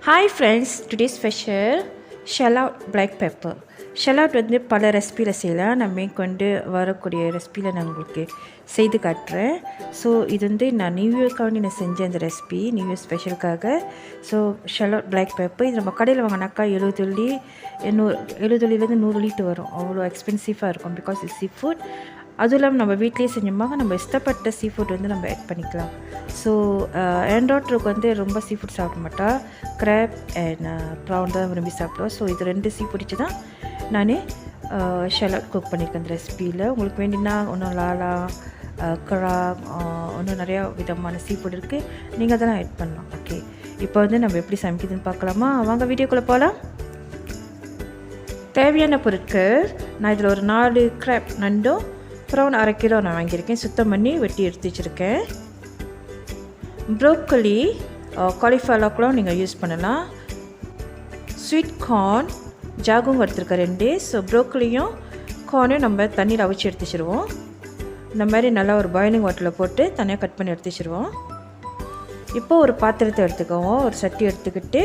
Hi friends, today's special shell out black pepper. Shell out வந்து பல ரெசிபியில் செய்யலாம். நான் மேற்கொண்டு வரக்கூடிய ரெசிபியில் நான் உங்களுக்கு செய்து காட்டுறேன். ஸோ இது வந்து நான் நியூ இயர்க்காக நான் செஞ்ச அந்த ரெசிபி நியூ இயர் ஸ்பெஷலுக்காக. So shell out black pepper இது நம்ம கடையில் வாங்கினாக்கா 70 வெள்ளி 70 வெள்ளிலேருந்து 100 வெள்ளிட்டு வரும். அவ்வளோ எக்ஸ்பென்சிவாக இருக்கும் பிகாஸ் இது சீ ஃபுட். அதுவும் இல்லாமல் நம்ம வீட்லேயே செஞ்சோமாக நம்ம இஷ்டப்பட்ட சீ ஃபுட் வந்து நம்ம ஆட் பண்ணிக்கலாம். ஸோ என் டாட்டருக்கு வந்து ரொம்ப சீ ஃபுட் சாப்பிட மாட்டா, கிராப் அண்ட் ப்ரான் தான் விரும்பி சாப்பிடுவோம். ஸோ இது 2 சீ ஃபுட் வச்சு தான் நான் ஷெல் அவுட் குக் பண்ணியிருக்கேன் அந்த ரெசிபியில். உங்களுக்கு வேண்டினா இன்னும் லாலா, கராப், இன்னும் நிறையா விதமான சீ ஃபுட் இருக்குது, நீங்கள் அதெல்லாம் ஆட் பண்ணலாம். ஓகே, இப்போ வந்து நம்ம எப்படி சமைக்குதுன்னு பார்க்கலாமா? வாங்க வீடியோக்குள்ளே போகலாம். தேவையான பொருட்கள், நான் இதில் ஒரு 4 கிராப் நண்டும் ப்ரௌன் 1/2 கிலோ நான் வாங்கியிருக்கேன். சுத்தம் பண்ணி வெட்டி எடுத்து வச்சுருக்கேன். ப்ரோக்கலி, காலிஃப்ளவர் கூட நீங்கள் யூஸ் பண்ணலாம். ஸ்வீட் கார்ன் ஜாகும் எடுத்துருக்கேன் 2. ஸோ ப்ரோக்கலியும் கார்னையும் நம்ம தண்ணியில் அவிச்சு எடுத்து வச்சுருவோம். இந்த மாதிரி நல்லா ஒரு பாயிலிங் வாட்டரில் போட்டு தனியாக கட் பண்ணி எடுத்து வச்சுருவோம். இப்போது ஒரு பாத்திரத்தை எடுத்துக்குவோம். ஒரு சட்டி எடுத்துக்கிட்டு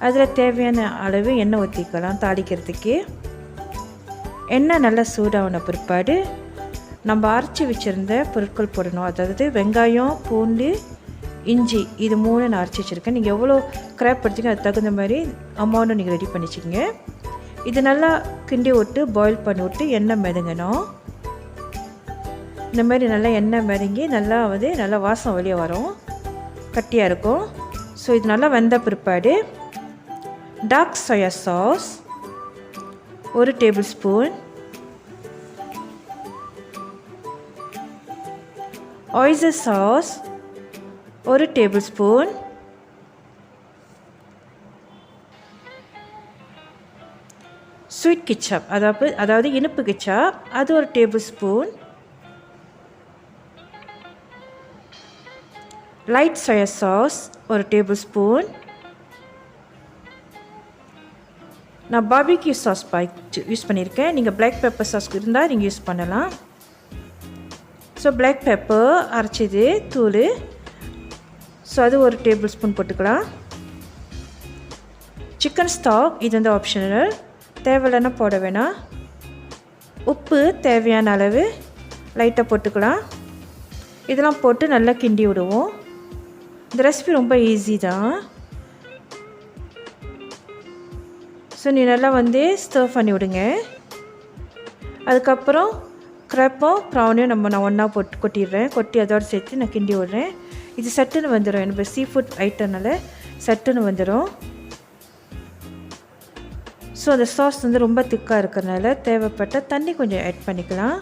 அதில் தேவையான அளவு எண்ணெய் ஊற்றிக்கலாம். தாளிக்கிறதுக்கு எண்ணெய் நல்லா சூடான பிற்பாடு நம்ம அரைச்சி வச்சுருந்த பொருட்கள் போடணும். அதாவது வெங்காயம், பூண்டு, இஞ்சி, இது 3 நான் அரைச்சி வச்சுருக்கேன். நீங்கள் எவ்வளோ கிராப் எடுத்தீங்க அது தகுந்த மாதிரி அமௌண்ட்டு நீங்கள் ரெடி பண்ணிச்சிங்க. இது நல்லா கிண்டி விட்டு பாயில் பண்ணி விட்டு எண்ணெய் மிதங்கணும். இந்த மாதிரி நல்லா எண்ணெய் மிதங்கி நல்லா வாசம் வெளியே வரும், கட்டியாக இருக்கும். ஸோ இது நல்லா வெந்த பிற்பாடு dark soya sauce 1 tablespoon, oyster sauce 1 tablespoon, sweet ketchup அதாவது இனிப்பு கெச்சப் அது 1 tablespoon, light soya sauce 1 tablespoon. நான் பார்பிக்யூ சாஸ் யூஸ் பண்ணியிருக்கேன். நீங்கள் பிளாக் பெப்பர் சாஸ் இருந்தால் நீங்கள் யூஸ் பண்ணலாம். ஸோ பிளாக் பெப்பர் அரைச்சது தூள், ஸோ அது 1 டேபிள் ஸ்பூன் போட்டுக்கலாம். சிக்கன் ஸ்டாக் இது வந்து ஆப்ஷனல், தேவையில்லைன்னா போட வேணாம். உப்பு தேவையான அளவு லைட்டாக போட்டுக்கலாம். இதெல்லாம் போட்டு நல்லா கிண்டி விடுவோம். இந்த ரெசிபி ரொம்ப ஈஸி தான். ஸோ நீ நல்லா வந்து ஸ்டர் பண்ணி விடுங்க. அதுக்கப்புறம் கிராப்பும் ப்ரானையும் நான் ஒன்றா கொட்டி அதோடு சேர்த்து நான் கிண்டி விடுறேன். இது சட்டுன்னு வந்துடும். எனக்கு சீ ஃபுட் ஐட்டம்னால சட்டுன்னு வந்துடும். ஸோ அந்த சாஸ் வந்து ரொம்ப திக்காக இருக்கிறதுனால தேவைப்பட்ட தண்ணி கொஞ்சம் ஆட் பண்ணிக்கலாம்.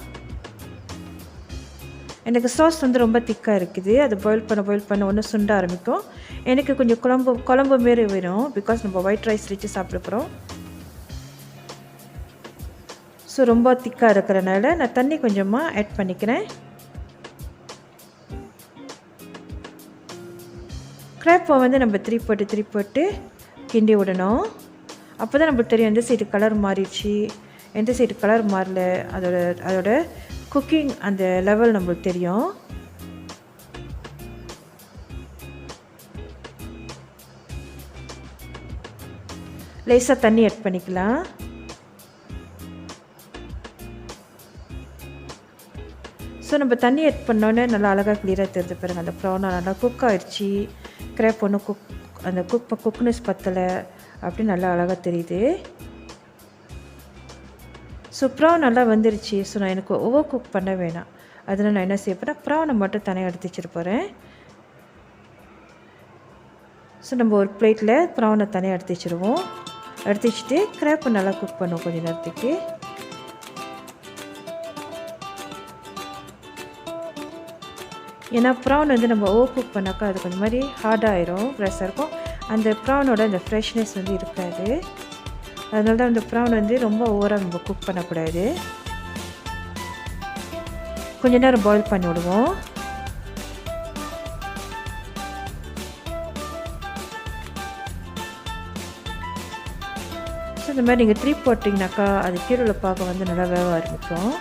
எனக்கு சாஸ் வந்து ரொம்ப திக்காக இருக்குது. அது பாயில் பண்ண ஒன்று சுண்ட ஆரம்பிக்கும். எனக்கு கொஞ்சம் குழம்பு மாரி வேணும், பிகாஸ் நம்ம ஒயிட் ரைஸ் வச்சு சாப்பிட போகிறோம். ஸோ ரொம்ப திக்காக இருக்கிறனால நான் தண்ணி கொஞ்சமாக ஆட் பண்ணிக்கிறேன். கிராப்பை வந்து நம்ம திருப்பி போட்டு கிண்டி விடணும். அப்போ தான் நம்மளுக்கு தெரியும் எந்த சைடு கலர் மாறிடுச்சு, எந்த சைடு கலர் மாறல, அதோட குக்கிங் அந்த லெவல் நம்மளுக்கு தெரியும். லேசாக தண்ணி ஆட் பண்ணிக்கலாம். ஸோ நம்ம தண்ணி ஆட் பண்ணோன்னே நல்லா அழகாக கிளியராக தெரிஞ்சு பாருங்கள். அந்த ப்ரானை நல்லா குக் ஆகிடுச்சி, கிராப் ஒன்று அந்த குக்னஸ் பத்தலை அப்படின்னு நல்லா அழகாக தெரியுது. ஸோ ப்ரான் நல்லா வந்துருச்சு. ஸோ நான் எனக்கு ஓவர் குக் பண்ண வேணாம். அதனால் நான் என்ன செய்ய போகிறேன், ப்ரானை மட்டும் தனியாக எடுத்து வச்சுட்டு போகிறேன். ஸோ நம்ம ஒரு பிளேட்டில் ப்ரானை தனியாக எடுத்து வச்சுருவோம். எடுத்து வச்சுட்டு கிராப்பை நல்லா குக் பண்ணுவோம் கொஞ்சம் நேரத்துக்கு. ஏன்னா ப்ரான் வந்து நம்ம ஓவர் குக் பண்ணாக்கா அது கொஞ்சம் மாதிரி ஹார்டாகிடும், ஃப்ரெஷ்ஷாக இருக்கும். அந்த ப்ரானோட அந்த ஃப்ரெஷ்னஸ் வந்து இருக்காது. அதனால தான் அந்த ப்ரான் வந்து ரொம்ப ஓவராக நம்ம குக் பண்ணக்கூடாது. கொஞ்ச நேரம் பாயில் பண்ணி விடுவோம். ஸோ இந்த மாதிரி நீங்கள் போட்டிங்கனாக்கா அது கீழே பார்க்க வந்து நல்லா வேக ஆரம்பிக்கும்.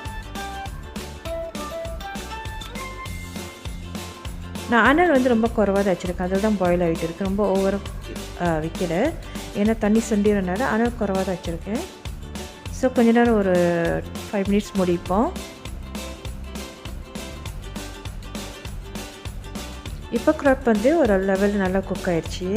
நான் அனல் வந்து ரொம்ப குறைவாக தான் வச்சுருக்கேன். அதில் தான் பாயில் ஆகிட்டு இருக்குது. ரொம்ப ஓவராக வைக்கல. ஏன்னா தண்ணி சுண்டிறனால அனல் குறைவாக தான் வச்சுருக்கேன். ஸோ கொஞ்ச நேரம் ஒரு 5 மினிட்ஸ் முடிப்போம். இப்போ க்ராப் வந்து ஒரு லெவல் நல்லா குக் ஆகிடுச்சி.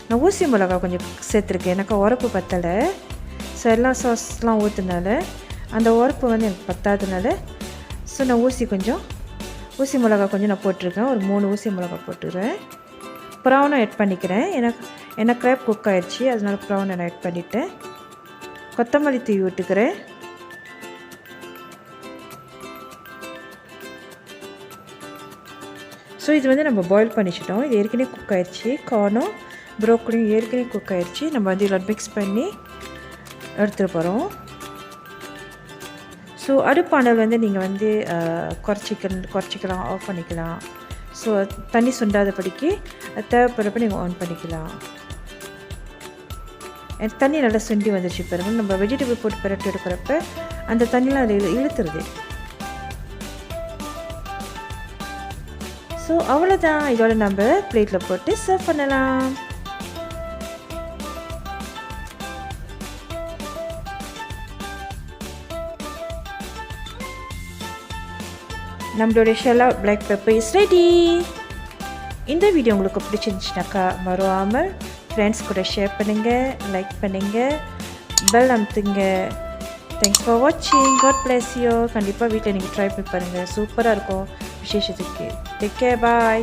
நான் ஊசி மிளகா கொஞ்சம் சேர்த்துருக்கேன். எனக்கு உரப்பு பத்தலை. ஸோ எல்லா சாஸ்லாம் ஊற்றுனால அந்த உரப்பு வந்து எனக்கு பத்தாதனால ஸோ நான் ஊசி மிளகா கொஞ்சம் நான் போட்டிருக்கேன். ஒரு 3 ஊசி மிளகா போட்டுக்கிறேன். ப்ரௌனும் ஆட் பண்ணிக்கிறேன். எனக்கு க்ராப் குக் ஆகிடுச்சி. அதனால ப்ரௌனை நான் ஆட் பண்ணிவிட்டேன். கொத்தமல்லி தூவி விட்டுக்கிறேன். ஸோ இது வந்து நம்ம பாயில் பண்ணிச்சிட்டோம். இது ஏற்கனவே குக் ஆகிடுச்சி. கார்னும் ப்ரோக்கலியும் ஏற்கனவே குக் ஆகிடுச்சி. நம்ம வந்து இதில் மிக்ஸ் பண்ணி எடுத்துகிட்டு போகிறோம். ஸோ அடுப்பானல் வந்து நீங்கள் வந்து குறைச்சிக்கலாம், ஆஃப் பண்ணிக்கலாம். ஸோ தண்ணி சுண்டாதபடிக்கு தேவைப்படுறப்ப நீங்கள் ஆன் பண்ணிக்கலாம். தண்ணி நல்லா சுண்டி வந்துடுச்சு பாருங்கள். நம்ம வெஜிடபிள் போட்டு பரட்டி எடுக்கிறப்ப அந்த தண்ணிலாம் அதில் இழுத்துருது. ஸோ அவ்வளோதான். இதோட நம்ம பிளேட்டில் போட்டு சர்வ் பண்ணலாம். நம்மளுடைய ஷெல்லா பிளாக் பெப்பர் இஸ் ரெடி. இந்த வீடியோ உங்களுக்கு பிடிச்சிருந்துச்சுனாக்கா மறவாமல் ஃப்ரெண்ட்ஸ் கூட ஷேர் பண்ணுங்கள், லைக் பண்ணுங்கள், பெல் அமுத்துங்க. தேங்க்ஸ் ஃபார் வாட்சிங். God bless you. கண்டிப்பாக வீட்டில் நீங்கள் ட்ரை பண்ணி பாருங்கள். சூப்பராக இருக்கும் விசேஷத்துக்கு. Take care. பாய்.